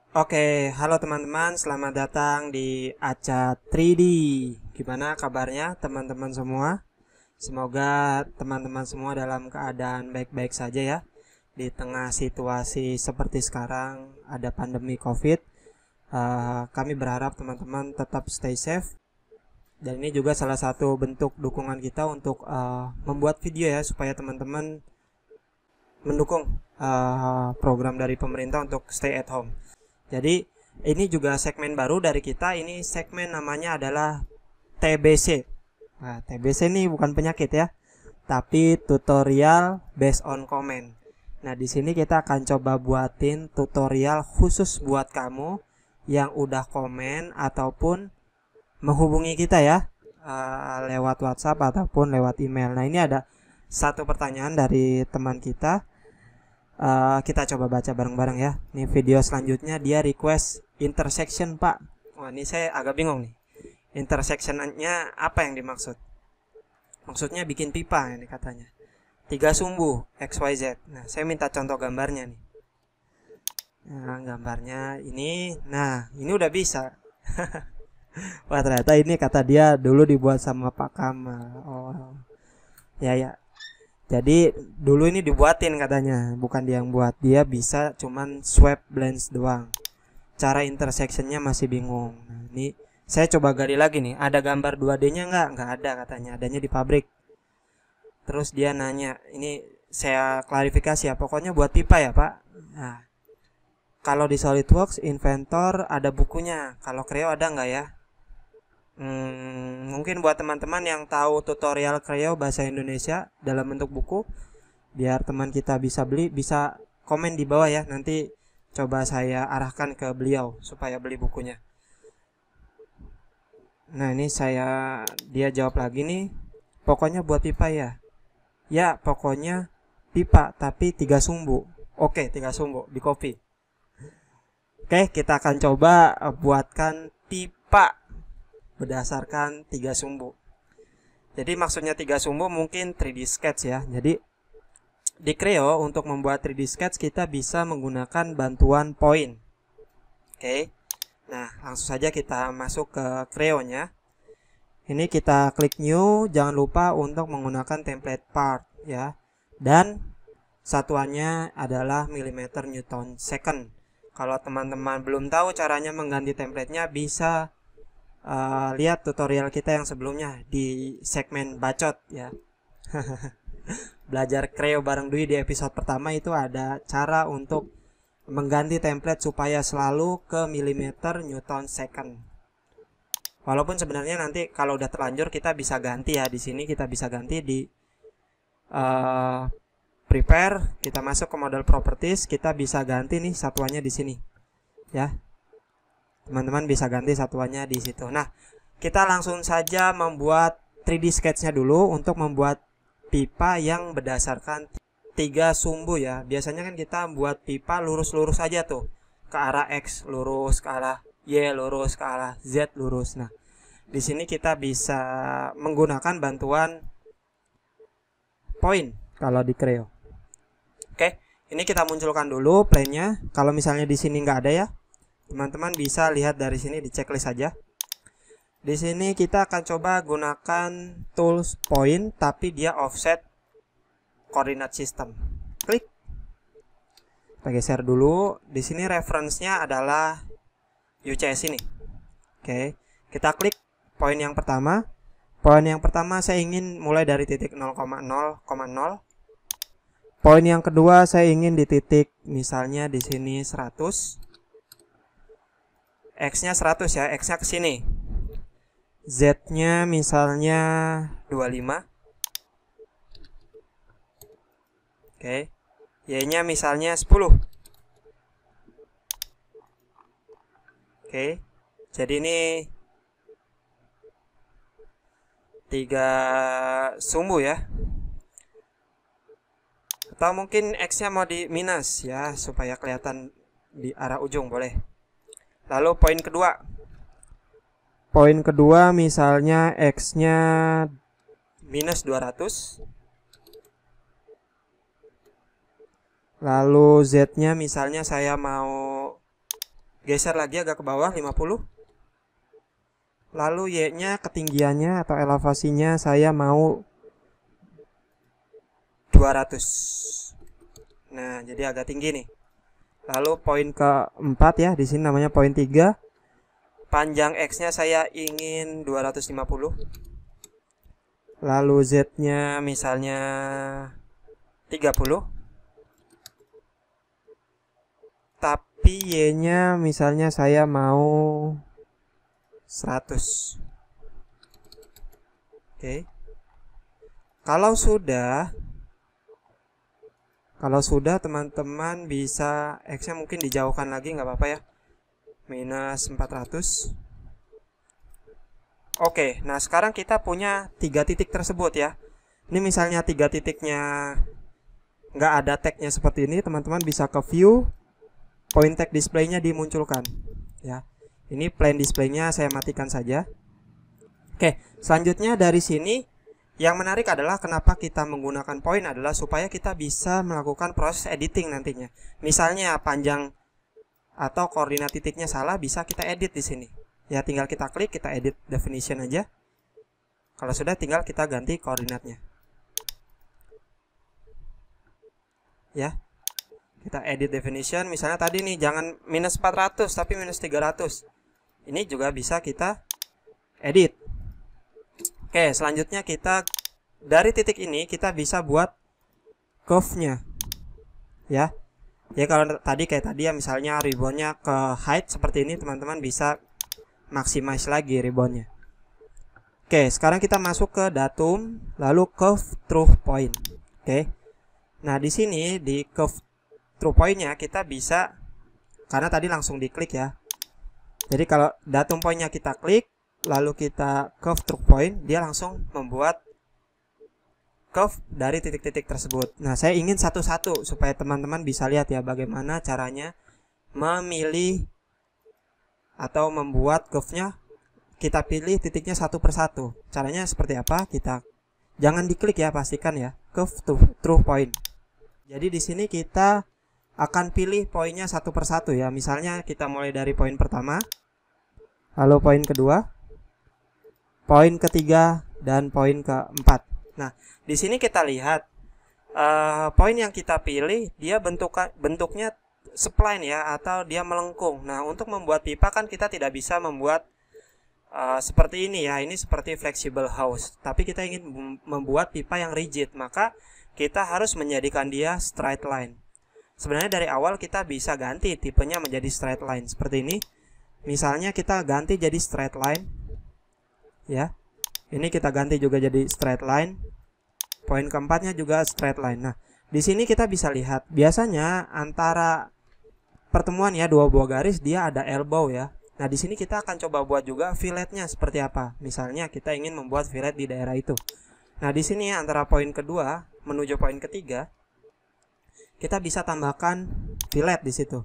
Oke, halo teman-teman, selamat datang di Aca 3D. Gimana kabarnya teman-teman semua? Semoga teman-teman semua dalam keadaan baik-baik saja ya. Di tengah situasi seperti sekarang ada pandemi COVID, kami berharap teman-teman tetap stay safe. Dan ini juga salah satu bentuk dukungan kita untuk membuat video ya supaya teman-teman mendukung program dari pemerintah untuk stay at home. Jadi ini juga segmen baru dari kita. Ini segmen namanya adalah TBC. Nah, TBC ini bukan penyakit ya, tapi tutorial based on comment. Nah, di sini kita akan coba buatin tutorial khusus buat kamu yang udah komen ataupun menghubungi kita ya, lewat WhatsApp ataupun lewat email. Nah, ini ada satu pertanyaan dari teman kita. Kita coba baca bareng-bareng ya. Ini video selanjutnya dia request intersection Pak. Wah, ini saya agak bingung nih. Intersectionnya apa yang dimaksud? Maksudnya bikin pipa ini katanya. 3 sumbu XYZ. Nah, saya minta contoh gambarnya nih. Nah, gambarnya ini. Nah, ini udah bisa. Wah, ternyata ini kata dia dulu dibuat sama Pak Kamal. Oh. Ya. Jadi dulu ini dibuatin katanya, bukan dia yang buat. Dia bisa cuman swap blends doang. Cara intersectionnya masih bingung. Nah, ini saya coba gali lagi nih. Ada gambar 2D-nya nggak? Nggak ada katanya. Adanya di pabrik. Terus dia nanya, ini saya klarifikasi ya. Pokoknya buat pipa ya Pak. Nah, kalau di SolidWorks Inventor ada bukunya. Kalau Creo ada nggak ya? Mungkin buat teman-teman yang tahu tutorial Creo bahasa Indonesia dalam bentuk buku, biar teman kita bisa beli, bisa komen di bawah ya. Nanti coba saya arahkan ke beliau supaya beli bukunya. Nah, ini dia jawab lagi nih. Pokoknya buat pipa ya. Ya, pokoknya pipa tapi 3 sumbu. Oke, 3 sumbu di copy. Oke, kita akan coba buatkan pipa berdasarkan 3 sumbu. Jadi maksudnya 3 sumbu mungkin 3D sketch ya. Jadi di Creo untuk membuat 3D sketch kita bisa menggunakan bantuan point. Oke. Nah, langsung saja kita masuk ke Creo-nya. Ini kita klik new, jangan lupa untuk menggunakan template part ya. Dan satuannya adalah millimeter newton second. Kalau teman-teman belum tahu caranya mengganti template-nya, bisa lihat tutorial kita yang sebelumnya di segmen bacot ya. Belajar Creo bareng Dwi di episode pertama itu ada cara untuk mengganti template supaya selalu ke millimeter newton second. Walaupun sebenarnya nanti kalau udah terlanjur kita bisa ganti ya. Di sini kita bisa ganti di prepare, kita masuk ke model properties, kita bisa ganti nih satuannya di sini ya. Teman-teman bisa ganti satuannya di situ. Nah, kita langsung saja membuat 3D sketch-nya dulu untuk membuat pipa yang berdasarkan 3 sumbu ya. Biasanya kan kita buat pipa lurus-lurus aja tuh. Ke arah X lurus, ke arah Y lurus, ke arah Z lurus. Nah, di sini kita bisa menggunakan bantuan point kalau di Creo. Oke, ini kita munculkan dulu plane-nya. Kalau misalnya di sini nggak ada ya, teman-teman bisa lihat dari sini di checklist saja. Di sini kita akan coba gunakan tools point tapi dia offset coordinate system. Klik. Kita geser dulu. Di sini reference-nya adalah UCS ini. Oke, kita klik poin yang pertama. Poin yang pertama saya ingin mulai dari titik 0,0,0. Poin yang kedua saya ingin di titik misalnya di sini 100. X-nya 100 ya, X-nya ke sini. Z-nya misalnya 25. Oke. Y-nya misalnya 10. Oke. Jadi ini 3 sumbu ya. Atau mungkin X-nya mau di minus ya, supaya kelihatan di arah ujung boleh. Lalu poin kedua. Poin kedua misalnya X-nya minus 200. Lalu Z-nya misalnya saya mau geser lagi agak ke bawah 50. Lalu Y-nya ketinggiannya atau elevasinya saya mau 200. Nah, jadi agak tinggi nih. Lalu poin keempat ya, di sini namanya poin 3. Panjang X-nya saya ingin 250. Lalu Z-nya misalnya 30. Tapi Y-nya misalnya saya mau 100. Oke. Kalau sudah teman-teman bisa X-nya mungkin dijauhkan lagi, nggak apa-apa ya. Minus 400. Oke, nah sekarang kita punya 3 titik tersebut ya. Ini misalnya 3 titiknya nggak ada tagnya seperti ini, teman-teman bisa ke view, point tag display-nya dimunculkan ya. Ini plain display-nya saya matikan saja. Oke, selanjutnya dari sini yang menarik adalah kenapa kita menggunakan poin adalah supaya kita bisa melakukan proses editing nantinya. Misalnya panjang atau koordinat titiknya salah, bisa kita edit di sini. Ya, tinggal kita klik, kita edit definition aja. Kalau sudah, tinggal kita ganti koordinatnya. Ya. Kita edit definition, misalnya tadi nih jangan minus 400 tapi minus 300. Ini juga bisa kita edit. Oke, selanjutnya kita dari titik ini kita bisa buat curve-nya. Ya. Ya kalau tadi kayak tadi ya, misalnya ribbonnya ke height seperti ini, teman-teman bisa maximize lagi ribbonnya. Oke, sekarang kita masuk ke datum, lalu curve through point. Oke. Nah, di sini di curve through point-nya kita bisa, karena tadi langsung diklik ya. Jadi kalau datum point-nya kita klik, lalu kita curve through point, dia langsung membuat curve dari titik-titik tersebut. Nah, saya ingin satu-satu supaya teman-teman bisa lihat ya bagaimana caranya memilih atau membuat curve-nya. Kita pilih titiknya satu persatu. Caranya seperti apa? Kita jangan diklik ya, pastikan ya, curve through point. Jadi di sini kita akan pilih poinnya satu persatu ya. Misalnya kita mulai dari poin pertama, lalu poin kedua, poin ketiga, dan poin keempat. Nah, di sini kita lihat poin yang kita pilih dia bentuknya spline ya, atau dia melengkung. Nah, untuk membuat pipa kan kita tidak bisa membuat seperti ini ya. Ini seperti flexible house. Tapi kita ingin membuat pipa yang rigid, maka kita harus menjadikan dia straight line. Sebenarnya dari awal kita bisa ganti tipenya menjadi straight line seperti ini. Misalnya kita ganti jadi straight line ya. Ini kita ganti juga jadi straight line. Poin keempatnya juga straight line. Nah, di sini kita bisa lihat biasanya antara pertemuan ya dua buah garis dia ada elbow ya. Nah, di sini kita akan coba buat juga filletnya seperti apa. Misalnya kita ingin membuat fillet di daerah itu. Nah, di sini antara poin kedua menuju poin ketiga kita bisa tambahkan fillet di situ.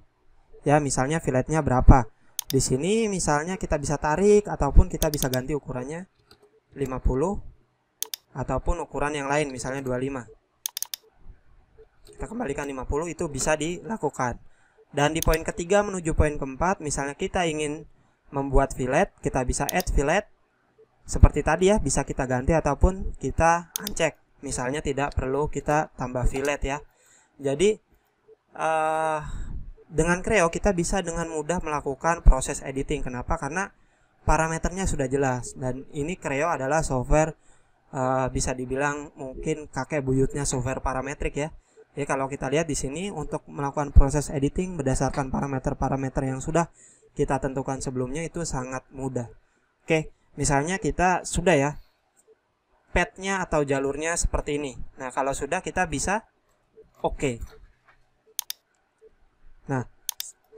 Ya, misalnya filletnya berapa? Di sini misalnya kita bisa tarik ataupun kita bisa ganti ukurannya 50 ataupun ukuran yang lain misalnya 25. Kita kembalikan 50, itu bisa dilakukan. Dan di poin ketiga menuju poin keempat, misalnya kita ingin membuat fillet, kita bisa add fillet. Seperti tadi ya, bisa kita ganti ataupun kita uncheck. Misalnya tidak perlu kita tambah fillet ya. Jadi dengan Creo kita bisa dengan mudah melakukan proses editing. Kenapa? Karena parameternya sudah jelas. Dan ini Creo adalah software bisa dibilang mungkin kakek buyutnya software parametrik ya. Jadi kalau kita lihat di sini untuk melakukan proses editing berdasarkan parameter-parameter yang sudah kita tentukan sebelumnya itu sangat mudah. Oke, misalnya kita sudah ya path-nya atau jalurnya seperti ini. Nah, kalau sudah kita bisa oke. Nah,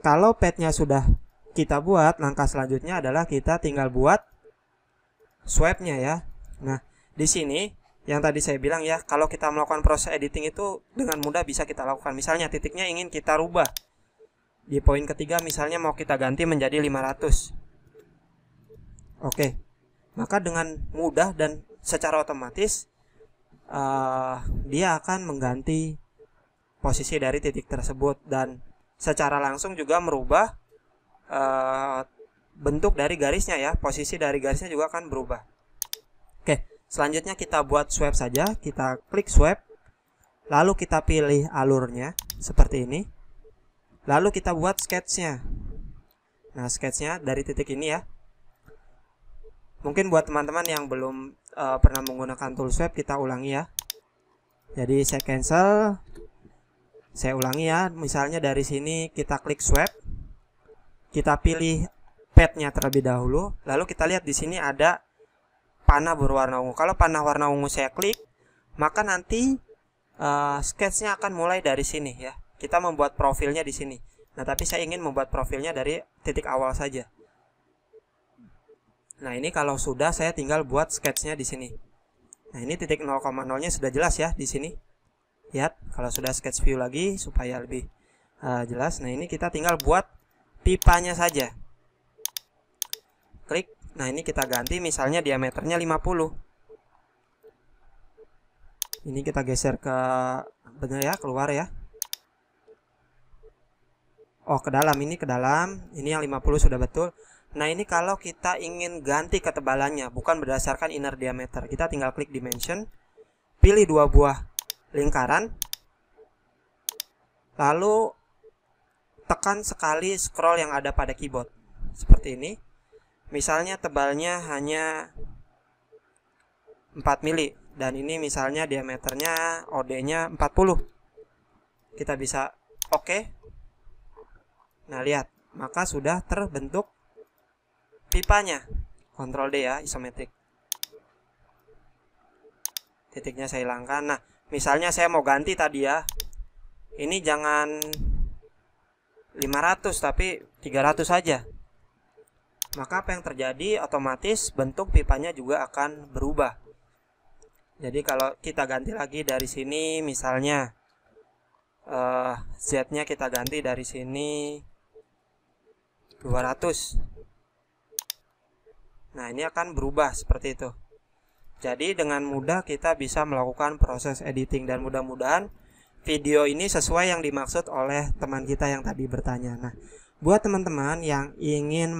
kalau path-nya sudah kita buat, langkah selanjutnya adalah kita tinggal buat swipe-nya ya. Nah, di sini yang tadi saya bilang ya, kalau kita melakukan proses editing itu dengan mudah bisa kita lakukan. Misalnya titiknya ingin kita rubah. Di poin ketiga misalnya mau kita ganti menjadi 500. Oke. Maka dengan mudah dan secara otomatis dia akan mengganti posisi dari titik tersebut dan secara langsung juga merubah bentuk dari garisnya ya, posisi dari garisnya juga akan berubah. Oke, selanjutnya kita buat swipe saja. Kita klik swipe, lalu kita pilih alurnya seperti ini, lalu kita buat sketchnya. Nah, sketchnya dari titik ini ya. Mungkin buat teman-teman yang belum pernah menggunakan tool swipe, kita ulangi ya. Jadi saya cancel, saya ulangi ya. Misalnya dari sini kita klik swipe, kita pilih pad-nya terlebih dahulu, lalu kita lihat di sini ada panah berwarna ungu. Kalau panah warna ungu saya klik, maka nanti sketchnya akan mulai dari sini ya. Kita membuat profilnya di sini. Nah, tapi saya ingin membuat profilnya dari titik awal saja. Nah, ini kalau sudah, saya tinggal buat sketchnya di sini. Nah, ini titik 0,0-nya sudah jelas ya di sini. Lihat, kalau sudah sketch view lagi supaya lebih jelas. Nah, ini kita tinggal buat pipanya saja. Klik. Nah, ini kita ganti misalnya diameternya 50. Ini kita geser ke benar ya, keluar ya. Oh, ke dalam, ini ke dalam. Ini yang 50 sudah betul. Nah, ini kalau kita ingin ganti ketebalannya, bukan berdasarkan inner diameter. Kita tinggal klik dimension, pilih 2 buah lingkaran, lalu tekan sekali scroll yang ada pada keyboard. Seperti ini. Misalnya tebalnya hanya 4 mili. Dan ini misalnya diameternya OD-nya 40. Kita bisa oke. Nah, lihat. Maka sudah terbentuk pipanya. Ctrl D ya, isometrik. Titiknya saya hilangkan. Nah, misalnya saya mau ganti tadi ya. Ini jangan 500 tapi 300 saja. Maka apa yang terjadi, otomatis bentuk pipanya juga akan berubah. Jadi kalau kita ganti lagi dari sini, misalnya Z-nya kita ganti dari sini 200. Nah, ini akan berubah seperti itu. Jadi dengan mudah kita bisa melakukan proses editing, dan mudah-mudahan video ini sesuai yang dimaksud oleh teman kita yang tadi bertanya. Nah, buat teman-teman yang ingin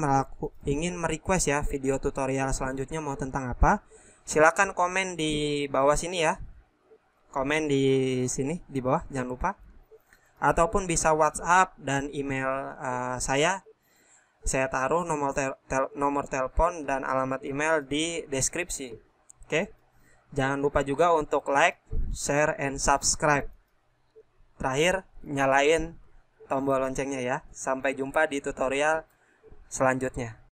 merequest ya video tutorial selanjutnya mau tentang apa, silakan komen di bawah sini ya. Komen di sini di bawah, jangan lupa. Ataupun bisa WhatsApp dan email saya. Saya taruh nomor telepon dan alamat email di deskripsi. Oke. Jangan lupa juga untuk like, share, and subscribe. Terakhir, nyalain tombol loncengnya ya. Sampai jumpa di tutorial selanjutnya.